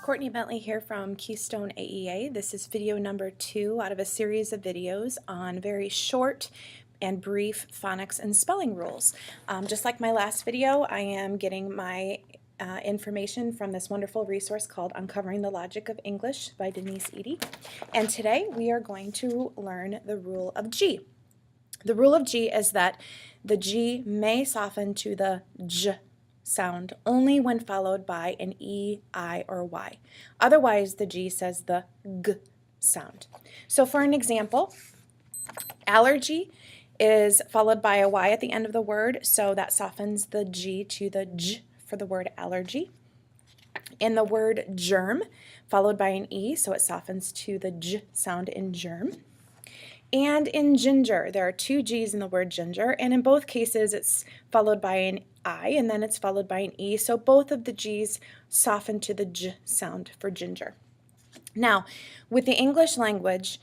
Courtney Bentley here from Keystone AEA. This is video number 2 out of a series of videos on very short and brief phonics and spelling rules. Just like my last video, I am getting my information from this wonderful resource called Uncovering the Logic of English by Denise Eide. And today we are going to learn the rule of G. The rule of G is that the G may soften to the J sound only when followed by an E, I, or Y. Otherwise, the G says the G sound. So for an example, allergy is followed by a Y at the end of the word, so that softens the G to the J for the word allergy. In the word germ, followed by an E, so it softens to the J sound in germ. And in ginger, there are 2 G's in the word ginger, and in both cases it's followed by an I and then it's followed by an E, so both of the G's soften to the J sound for ginger. Now, with the English language,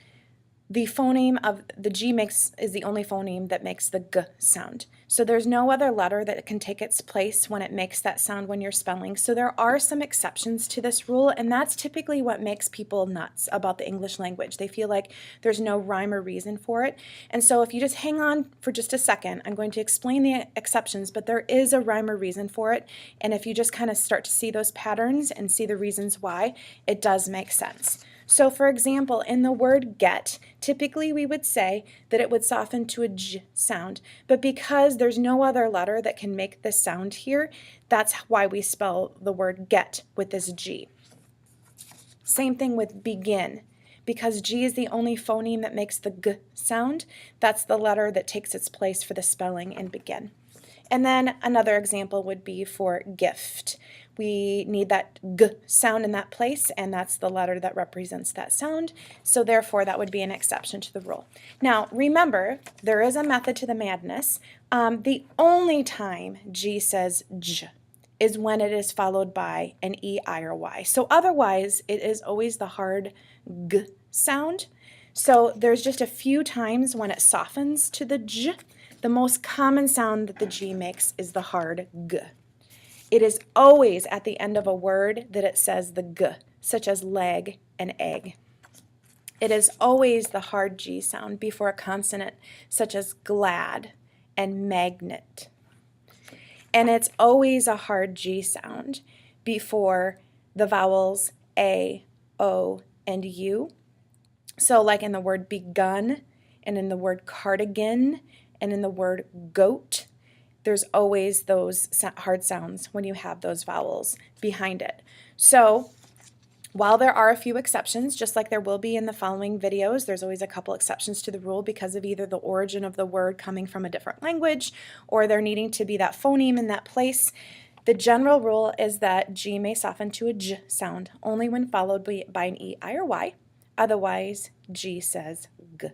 the phoneme of the G is the only phoneme that makes the G sound. So there's no other letter that can take its place when it makes that sound when you're spelling. So there are some exceptions to this rule, and that's typically what makes people nuts about the English language. They feel like there's no rhyme or reason for it. And so if you just hang on for just a second, I'm going to explain the exceptions, but there is a rhyme or reason for it. And if you just kind of start to see those patterns and see the reasons why, it does make sense. So for example, in the word get, typically we would say that it would soften to a J sound, but because there's no other letter that can make this sound here, that's why we spell the word get with this G. Same thing with begin. Because G is the only phoneme that makes the G sound, that's the letter that takes its place for the spelling in begin. And then another example would be for gift. We need that G sound in that place, and that's the letter that represents that sound. So therefore, that would be an exception to the rule. Now, remember, there is a method to the madness. The only time G says J is when it is followed by an E, I, or Y. So otherwise, it is always the hard G sound. So there's just a few times when it softens to the J. The most common sound that the G makes is the hard G. It is always at the end of a word that it says the G, such as leg and egg. It is always the hard G sound before a consonant, such as glad and magnet. And it's always a hard G sound before the vowels A, O, and U. So like in the word begun, and in the word cardigan, and in the word goat, there's always those hard sounds when you have those vowels behind it. So while there are a few exceptions, just like there will be in the following videos, there's always a couple exceptions to the rule because of either the origin of the word coming from a different language or there needing to be that phoneme in that place. The general rule is that G may soften to a J sound only when followed by an E, I, or Y. Otherwise, G says G.